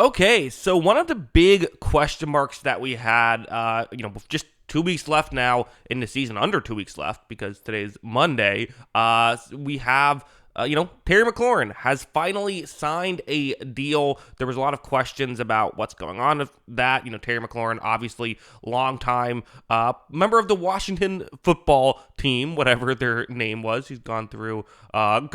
Okay, so one of the big question marks that we had, with just 2 weeks left now in the season, under 2 weeks left because today's Monday. We have, Terry McLaurin has finally signed a deal. There was a lot of questions about what's going on with that. Terry McLaurin, obviously, longtime member of the Washington football team, whatever their name was. He's gone through, at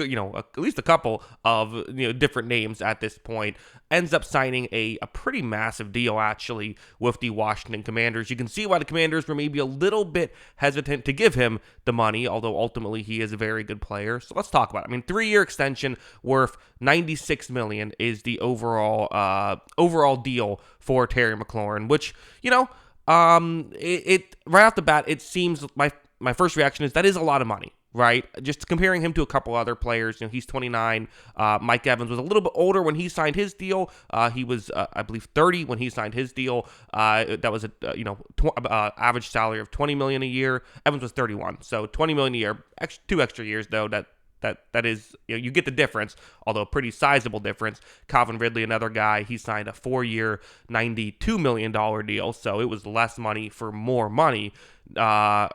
least a couple of different names at this point. Ends up signing a pretty massive deal, actually, with the Washington Commanders. You can see why the Commanders were maybe a little bit hesitant to give him the money, although ultimately he is a very good player. So let's talk about it. I mean, 3-year extension worth $96 million is the overall deal for Terry McLaurin, which, it right off the bat, it seems my first reaction is that is a lot of money. Right? Just comparing him to a couple other players, he's 29. Mike Evans was a little bit older when he signed his deal. He was, I believe, 30 when he signed his deal. That was average salary of $20 million a year. Evans was 31, so $20 million a year. 2 extra years though. That is, you get the difference, although a pretty sizable difference. Calvin Ridley, another guy, he signed a 4-year, $92 million deal, so it was less money for more money. Or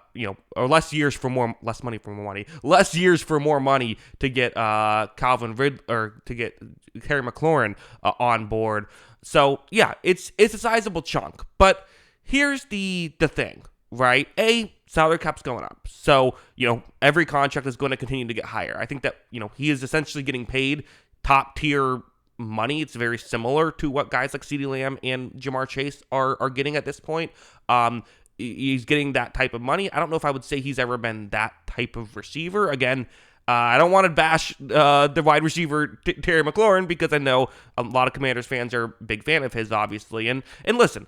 less years for more money to get Calvin Ridley or to get Terry McLaurin on board. So yeah, it's a sizable chunk. But here's the thing, right? Salary cap's going up. So, every contract is going to continue to get higher. I think that, he is essentially getting paid top tier money. It's very similar to what guys like CeeDee Lamb and Jamar Chase are getting at this point. He's getting that type of money. I don't know if I would say he's ever been that type of receiver. Again, I don't want to bash the wide receiver Terry McLaurin because I know a lot of Commanders fans are a big fan of his, obviously. And listen,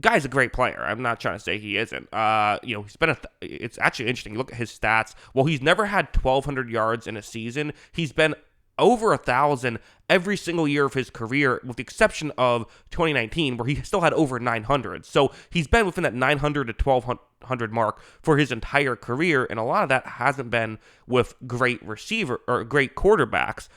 guy's a great player. I'm not trying to say he isn't. It's actually interesting. You look at his stats. Well, he's never had 1,200 yards in a season. He's been over 1,000 every single year of his career, with the exception of 2019, where he still had over 900. So he's been within that 900 to 1,200 mark for his entire career, and a lot of that hasn't been with great receiver or great quarterbacks.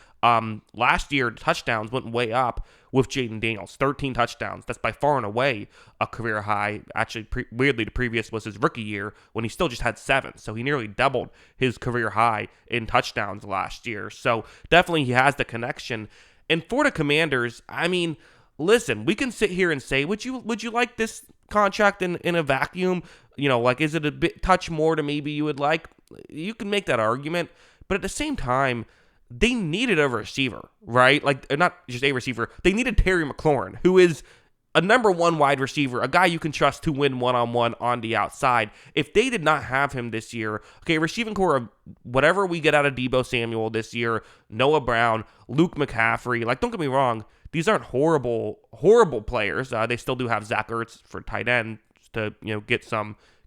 Last year, touchdowns went way up with Jaden Daniels, 13 touchdowns. That's by far and away a career high. Actually, weirdly, the previous was his rookie year when he still just had 7. So he nearly doubled his career high in touchdowns last year. So definitely he has the connection. And for the Commanders, I mean, listen, we can sit here and say, would you like this contract in a vacuum? Is it a bit touch more to maybe you would like? You can make that argument. But at the same time, they needed a receiver, right? Not just a receiver. They needed Terry McLaurin, who is a number 1 wide receiver, a guy you can trust to win one-on-one on the outside. If they did not have him this year, receiving core of whatever we get out of Deebo Samuel this year, Noah Brown, Luke McCaffrey, don't get me wrong, these aren't horrible players. They still do have Zach Ertz for tight end to,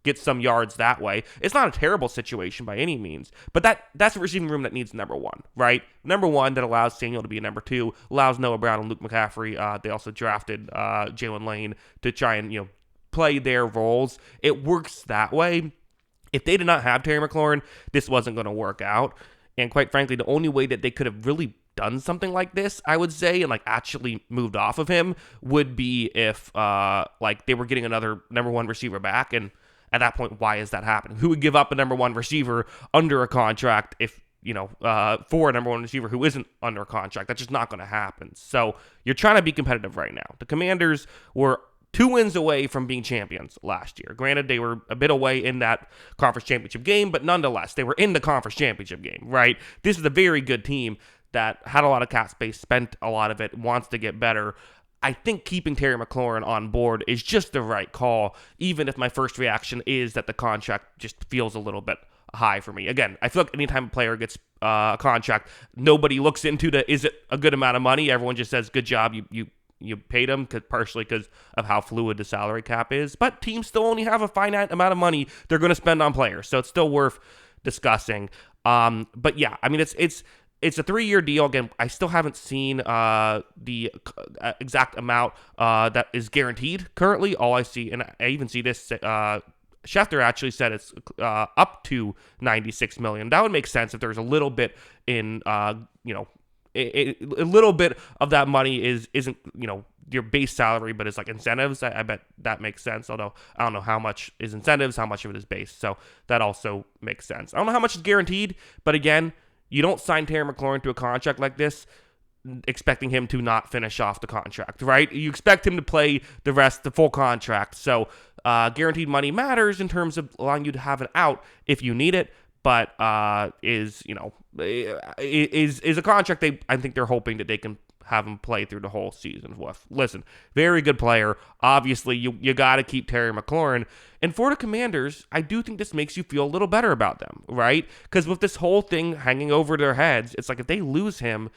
get some yards that way. It's not a terrible situation by any means, but that's a receiving room that needs number 1, right? Number 1 that allows Samuel to be a number 2, allows Noah Brown and Luke McCaffrey. They also drafted Jalen Lane to try and, play their roles. It works that way. If they did not have Terry McLaurin, this wasn't going to work out. And quite frankly, the only way that they could have really done something like this, I would say, and actually moved off of him would be if they were getting another number 1 receiver back. And at that point, why is that happening? Who would give up a number 1 receiver under a contract if, for a number 1 receiver who isn't under a contract? That's just not going to happen. So you're trying to be competitive right now. The Commanders were 2 wins away from being champions last year. Granted, they were a bit away in that conference championship game, but nonetheless, they were in the conference championship game, right? This is a very good team that had a lot of cap space, spent a lot of it, wants to get better. I think keeping Terry McLaurin on board is just the right call, even if my first reaction is that the contract just feels a little bit high for me. Again, I feel like anytime a player gets a contract, nobody looks into is it a good amount of money? Everyone just says, good job, you paid him, partially because of how fluid the salary cap is. But teams still only have a finite amount of money they're going to spend on players, so it's still worth discussing. But yeah, I mean, it's a 3-year deal. Again, I still haven't seen the exact amount that is guaranteed currently. All I see, and I even see this, Schefter actually said it's up to $96 million. That would make sense if there's a little bit in, a little bit of that money isn't your base salary, but it's like incentives. I bet that makes sense. Although I don't know how much is incentives, how much of it is base. So that also makes sense. I don't know how much is guaranteed, but again, you don't sign Terry McLaurin to a contract like this expecting him to not finish off the contract, right? You expect him to play the full contract. So guaranteed money matters in terms of allowing you to have an out if you need it, but is a contract I think they're hoping that they can have him play through the whole season with. Listen, very good player. Obviously, you got to keep Terry McLaurin. And for the Commanders, I do think this makes you feel a little better about them, right? Because with this whole thing hanging over their heads, it's like if they lose him,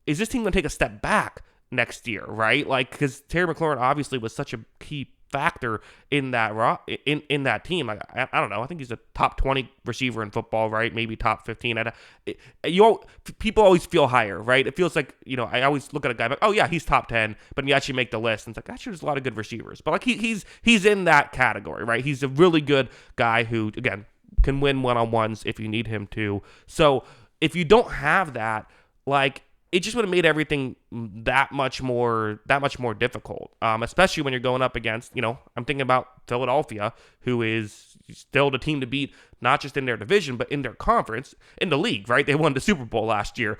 is this team going to take a step back next year, right? Like, because Terry McLaurin obviously was such a key factor in that in that team. Like, I don't know. I think he's a top 20 receiver in football, right? Maybe top 15. People always feel higher, right? It feels like, I always look at a guy like, oh yeah, he's top 10, but you actually make the list, and it's like, actually, there's a lot of good receivers. But like he's in that category, right? He's a really good guy who, again, can win one-on-ones if you need him to. So if you don't have that, like, it just would have made everything that much more difficult, especially when you're going up against, I'm thinking about Philadelphia, who is still the team to beat, not just in their division, but in their conference, in the league, right? They won the Super Bowl last year.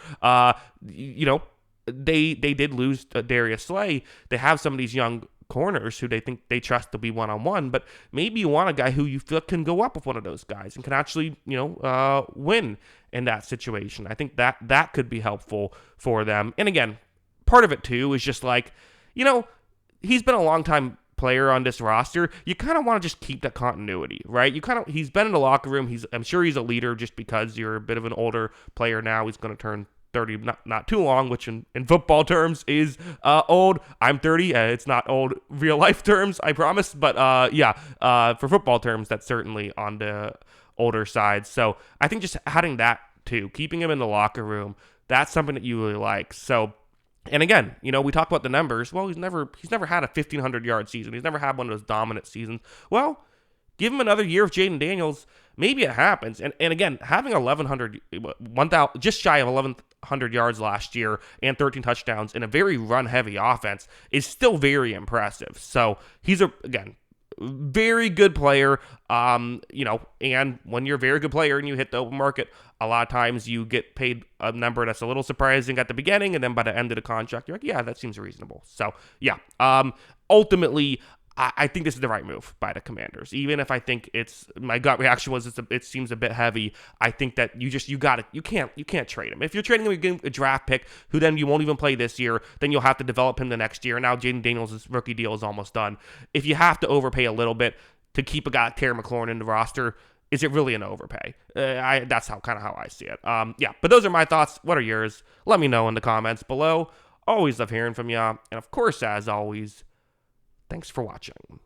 They did lose Darius Slay. They have some of these young corners who they think they trust to be one-on-one, but maybe you want a guy who you feel can go up with one of those guys and can actually, win in that situation. I think that could be helpful for them. And again, part of it too is just like, he's been a long time player on this roster. You kind of want to just keep that continuity, right? He's been in the locker room. I'm sure he's a leader just because you're a bit of an older player now. He's going to turn 30 not too long, which in football terms is old. I'm 30. It's not old real life terms, I promise. But for football terms, that's certainly on the older side. So I think just adding that too, keeping him in the locker room, that's something that you really like. So, and again, we talk about the numbers. Well, he's never had a 1,500-yard season. He's never had one of those dominant seasons. Well, give him another year of Jaden Daniels. Maybe it happens. And again, having 1,000, just shy of 1,100 yards last year and 13 touchdowns in a very run-heavy offense is still very impressive. So he's very good player. And when you're a very good player and you hit the open market, a lot of times you get paid a number that's a little surprising at the beginning, and then by the end of the contract, you're like, yeah, that seems reasonable. So yeah, ultimately, I think this is the right move by the Commanders. Even if I think my gut reaction was it seems a bit heavy. I think that you can't trade him. If you're trading him, you're getting a draft pick who then you won't even play this year. Then you'll have to develop him the next year. Now Jaden Daniels' rookie deal is almost done. If you have to overpay a little bit to keep a guy like Terry McLaurin in the roster, is it really an overpay? That's how I see it. But those are my thoughts. What are yours? Let me know in the comments below. Always love hearing from you. And of course, as always, thanks for watching.